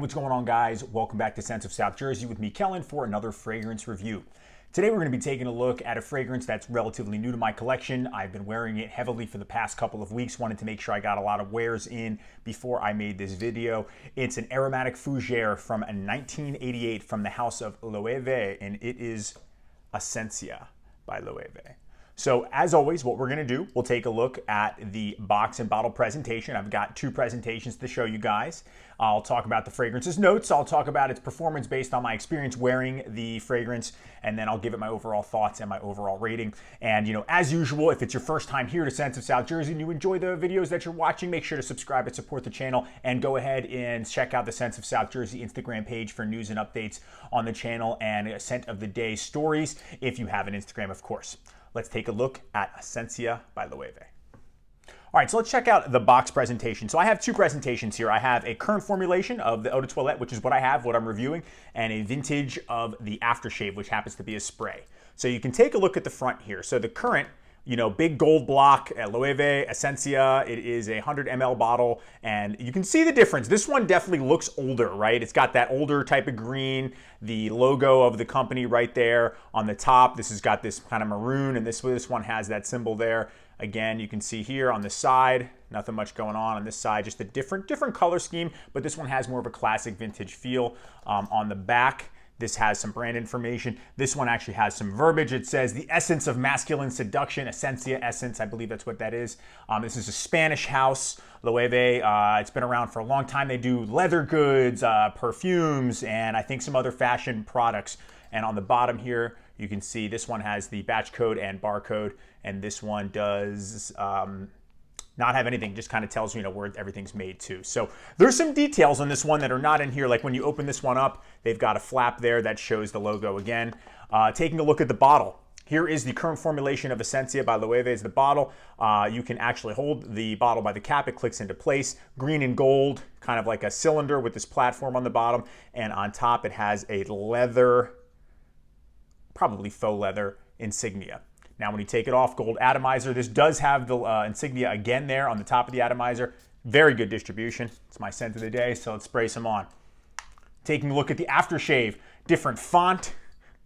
what's going on, guys? Welcome back to Scents of South Jersey with me, Kellen, for another fragrance review. Today we're going to be taking a look at a fragrance that's relatively new to my collection. I've been wearing it heavily for the past couple of weeks. Wanted to make sure I got a lot of wears in before I made this video. It's an aromatic fougere from 1988 from the house of Loewe, and it is Esencia by Loewe. So as always, what we're going to do, we'll take a look at the box and bottle presentation. I've got two presentations to show you guys. I'll talk about the fragrance's notes. I'll talk about its performance based on my experience wearing the fragrance, and then I'll give it my overall thoughts and my overall rating. And as usual, if it's your first time here to Scents of South Jersey and you enjoy the videos that you're watching, make sure to subscribe and support the channel, and go ahead and check out the Scents of South Jersey Instagram page for news and updates on the channel and scent of the day stories if you have an Instagram, of course. Let's take a look at Esencia by Loewe. All right, so let's check out the box presentation. So I have two presentations here. I have a current formulation of the Eau de Toilette, which is what I have, what I'm reviewing, and a vintage of the aftershave, which happens to be a spray. So you can take a look at the front here. So the current, big gold block at Loewe, Esencia. It is a 100 ml bottle, and you can see the difference. This one definitely looks older, right? It's got that older type of green, the logo of the company right there on the top. This has got this kind of maroon, and this one has that symbol there. Again, you can see here on the side, nothing much going on this side, just a different color scheme, but this one has more of a classic vintage feel. On the back, this has some brand information. This one actually has some verbiage. It says the essence of masculine seduction, Esencia Essence. I believe that's what that is. This is a Spanish house, Loewe. It's been around for a long time. They do leather goods, perfumes, and I think some other fashion products. And on the bottom here, you can see this one has the batch code and barcode, and this one does not have anything, just kind of tells you, where everything's made to. So there's some details on this one that are not in here. Like when you open this one up, they've got a flap there that shows the logo again. Taking a look at the bottle. Here is the current formulation of Esencia by Loewe is the bottle. You can actually hold the bottle by the cap. It clicks into place. Green and gold, kind of like a cylinder with this platform on the bottom. And on top, it has a leather, probably faux leather insignia. Now, when you take it off, gold atomizer. This does have the insignia again there on the top of the atomizer. Very good distribution. It's my scent of the day, so let's spray some on. Taking a look at the aftershave, different font.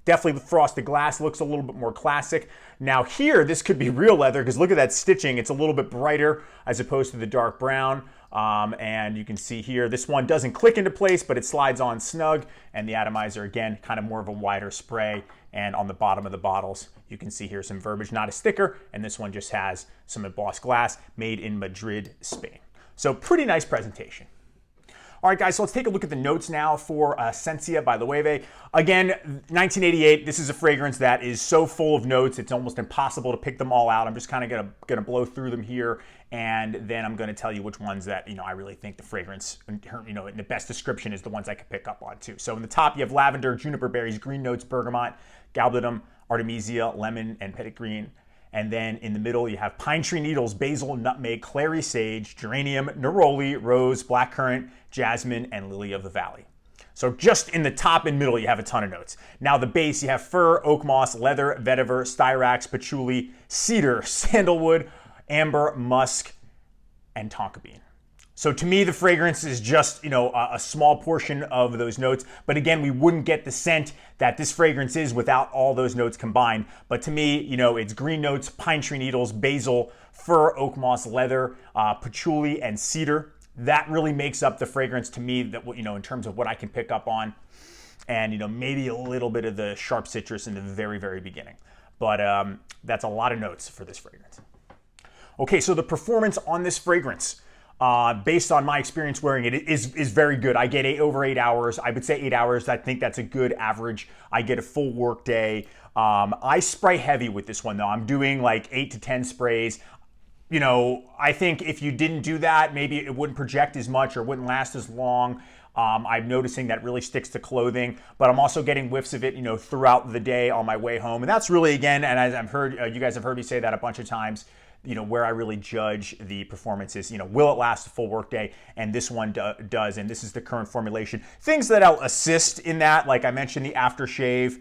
Definitely the frosted glass looks a little bit more classic. Now here, this could be real leather because look at that stitching. It's a little bit brighter as opposed to the dark brown. And you can see here, this one doesn't click into place, but it slides on snug. And the atomizer, again, kind of more of a wider spray. And on the bottom of the bottles, you can see here some verbiage, not a sticker. And this one just has some embossed glass made in Madrid, Spain. So pretty nice presentation. All right, guys, so let's take a look at the notes now for Esencia by Loewe. Again, 1988, this is a fragrance that is so full of notes, it's almost impossible to pick them all out. I'm just kind of gonna blow through them here, and then I'm gonna tell you which ones that, I really think the fragrance, in the best description is the ones I could pick up on too. So in the top, you have lavender, juniper berries, green notes, bergamot, galbanum, artemisia, lemon, and petitgreen. And then in the middle, you have pine tree needles, basil, nutmeg, clary sage, geranium, neroli, rose, blackcurrant, jasmine, and lily of the valley. So just in the top and middle, you have a ton of notes. Now the base, you have fir, oak moss, leather, vetiver, styrax, patchouli, cedar, sandalwood, amber, musk, and tonka bean. So to me, the fragrance is just, a small portion of those notes. But again, we wouldn't get the scent that this fragrance is without all those notes combined. But to me, it's green notes, pine tree needles, basil, fir, oak moss, leather, patchouli, and cedar. That really makes up the fragrance to me, that in terms of what I can pick up on. And, maybe a little bit of the sharp citrus in the very, very beginning. But that's a lot of notes for this fragrance. Okay, so the performance on this fragrance, based on my experience wearing it, is very good. I get over 8 hours. I would say 8 hours. I think that's a good average. I get a full work day. I spray heavy with this one though. I'm doing like 8 to 10 sprays. I think if you didn't do that, maybe it wouldn't project as much or wouldn't last as long. I'm noticing that really sticks to clothing, but I'm also getting whiffs of it, throughout the day on my way home. And that's really, again, and as I've heard, you guys have heard me say that a bunch of times, where I really judge the performance is, will it last a full workday? And this one does, and this is the current formulation. Things that I'll assist in that, like I mentioned, the aftershave.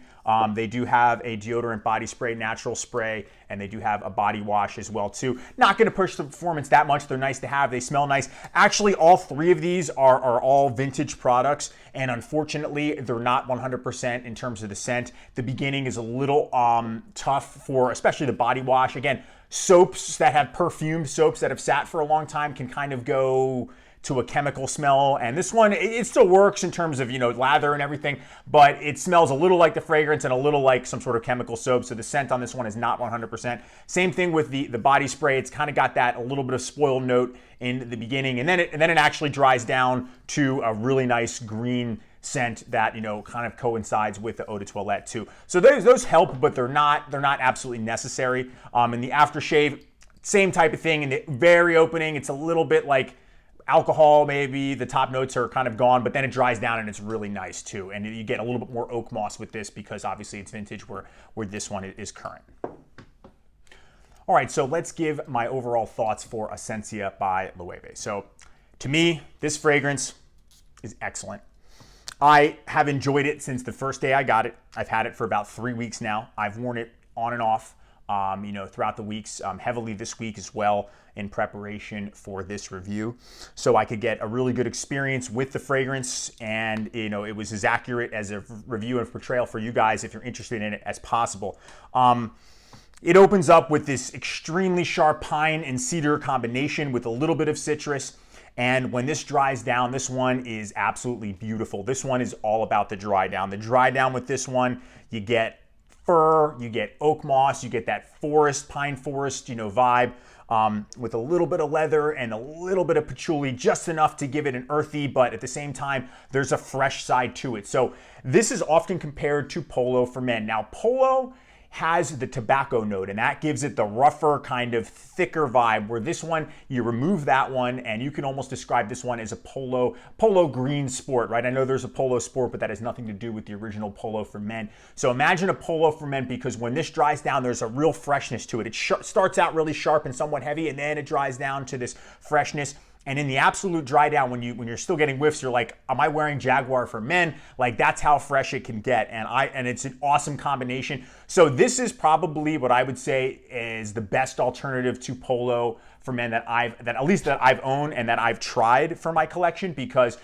They do have a deodorant body spray, natural spray, and they do have a body wash as well too. Not going to push the performance that much. They're nice to have. They smell nice. Actually, all three of these are all vintage products, and unfortunately, they're not 100% in terms of the scent. The beginning is a little tough for, especially the body wash. Again, soaps that have perfumed soaps that have sat for a long time can kind of go to a chemical smell, and this one, it still works in terms of, lather and everything, but it smells a little like the fragrance and a little like some sort of chemical soap, so the scent on this one is not 100%. Same thing with the body spray. It's kind of got that a little bit of spoiled note in the beginning, and then it actually dries down to a really nice green scent that kind of coincides with the eau de toilette too. So those help, but they're not absolutely necessary. In the aftershave, same type of thing. In the very opening, it's a little bit like alcohol, maybe the top notes are kind of gone, but then it dries down and it's really nice too. And you get a little bit more oak moss with this because obviously it's vintage where this one is current. All right, so let's give my overall thoughts for Esencia by Loewe. So to me, this fragrance is excellent. I have enjoyed it since the first day I got it. I've had it for about 3 weeks now. I've worn it on and off, throughout the weeks, heavily this week as well in preparation for this review. So I could get a really good experience with the fragrance, and it was as accurate as a review and portrayal for you guys if you're interested in it as possible. It opens up with this extremely sharp pine and cedar combination with a little bit of citrus. And when this dries down, this one is absolutely beautiful. This one is all about the dry down. The dry down with this one, you get fir, you get oak moss, you get that forest, pine forest, vibe with a little bit of leather and a little bit of patchouli, just enough to give it an earthy, but at the same time, there's a fresh side to it. So this is often compared to Polo for men. Now, Polo has the tobacco note, and that gives it the rougher, kind of thicker vibe, where this one, you remove that one, and you can almost describe this one as a Polo green sport, right? I know there's a Polo sport, but that has nothing to do with the original Polo for men. So imagine a Polo for men, because when this dries down, there's a real freshness to it. It starts out really sharp and somewhat heavy, and then it dries down to this freshness. And in the absolute dry down, when you're still getting whiffs, you're like, am I wearing Jaguar for men? Like, that's how fresh it can get. And it's an awesome combination. So this is probably what I would say is the best alternative to Polo for men that I've owned and that I've tried for my collection, because,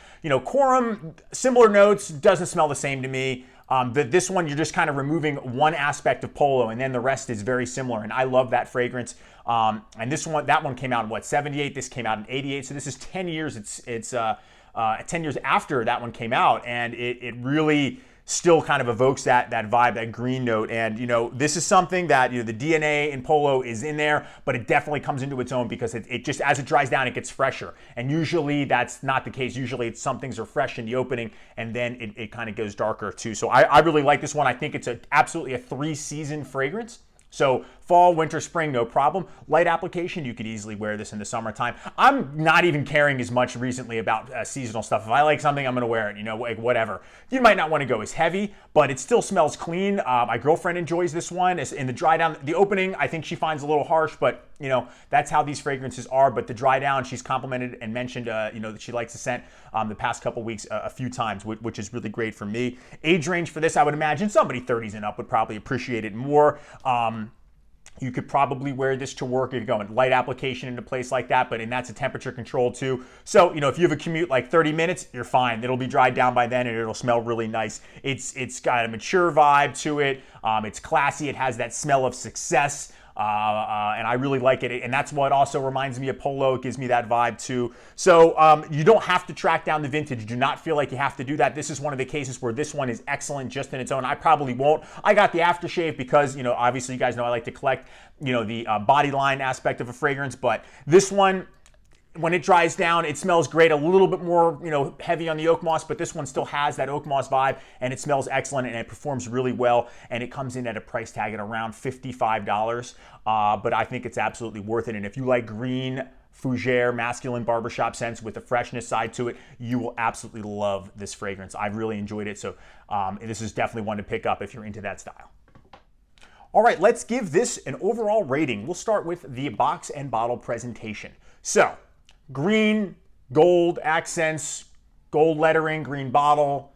Quorum, similar notes, doesn't smell the same to me. This one, you're just kind of removing one aspect of Polo, and then the rest is very similar, and I love that fragrance. And that one came out in what, 78? This came out in 88, so this is 10 years. It's 10 years after that one came out, and it really still kind of evokes that vibe, that green note. And this is something that the DNA in Polo is in there, but it definitely comes into its own, because it just, as it dries down, it gets fresher. And usually that's not the case. Usually some things are fresh in the opening, and then it kind of goes darker too. So I really like this one. I think it's absolutely a 3-season fragrance. So fall, winter, spring, no problem. Light application, you could easily wear this in the summertime. I'm not even caring as much recently about seasonal stuff. If I like something, I'm gonna wear it, like whatever. You might not wanna go as heavy, but it still smells clean. My girlfriend enjoys this one. It's in the dry down, the opening, I think she finds a little harsh, but that's how these fragrances are. But the dry down, she's complimented and mentioned, that she likes the scent the past couple weeks a few times, which is really great for me. Age range for this, I would imagine somebody 30s and up would probably appreciate it more. You could probably wear this to work if you're going light application in a place like that, and that's a temperature control too. So, if you have a commute like 30 minutes, you're fine. It'll be dried down by then, and it'll smell really nice. It's got a mature vibe to it. It's classy. It has that smell of success. And I really like it. And that's what also reminds me of Polo. It gives me that vibe too. So you don't have to track down the vintage. Do not feel like you have to do that. This is one of the cases where this one is excellent just in its own. I probably won't. I got the aftershave because, obviously you guys know I like to collect, the body line aspect of a fragrance. But this one, when it dries down, it smells great. A little bit more, heavy on the oak moss, but this one still has that oak moss vibe, and it smells excellent, and it performs really well, and it comes in at a price tag at around $55. But I think it's absolutely worth it. And if you like green, fougere, masculine barbershop scents with a freshness side to it, you will absolutely love this fragrance. I've really enjoyed it. So this is definitely one to pick up if you're into that style. All right, let's give this an overall rating. We'll start with the box and bottle presentation. So, green, gold accents, gold lettering, green bottle.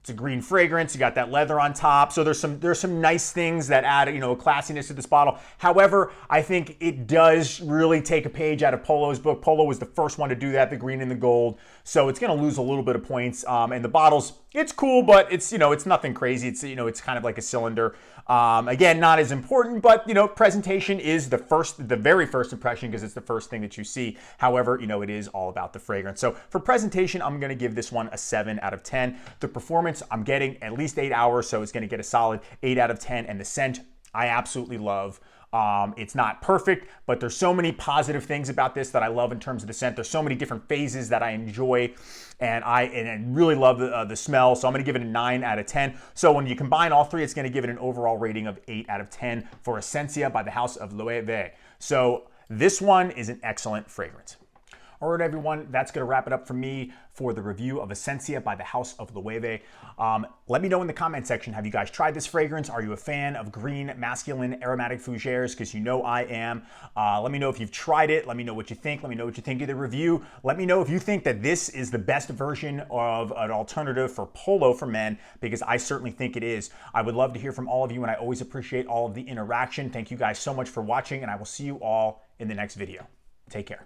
It's a green fragrance. You got that leather on top. So there's some nice things that add, a classiness to this bottle. However, I think it does really take a page out of Polo's book. Polo was the first one to do that, the green and the gold. So it's going to lose a little bit of points. And the bottles, it's cool, but it's nothing crazy. It's kind of like a cylinder. Again, not as important, but presentation is the very first impression because it's the first thing that you see. However, it is all about the fragrance. So for presentation, I'm going to give this one a 7 out of 10. The performance, I'm getting at least 8 hours, so it's going to get a solid 8 out of 10. And the scent, I absolutely love. It's not perfect, but there's so many positive things about this that I love in terms of the scent. There's so many different phases that I enjoy, and I really love the smell. So I'm going to give it a 9 out of 10. So when you combine all three, it's going to give it an overall rating of 8 out of 10 for Esencia by the house of Loewe. So this one is an excellent fragrance. All right, everyone, that's going to wrap it up for me for the review of Esencia by the house of Loewe. Let me know in the comment section, have you guys tried this fragrance? Are you a fan of green, masculine, aromatic fougères? Because I am. Let me know if you've tried it. Let me know what you think. Let me know what you think of the review. Let me know if you think that this is the best version of an alternative for Polo for men, because I certainly think it is. I would love to hear from all of you, and I always appreciate all of the interaction. Thank you guys so much for watching, and I will see you all in the next video. Take care.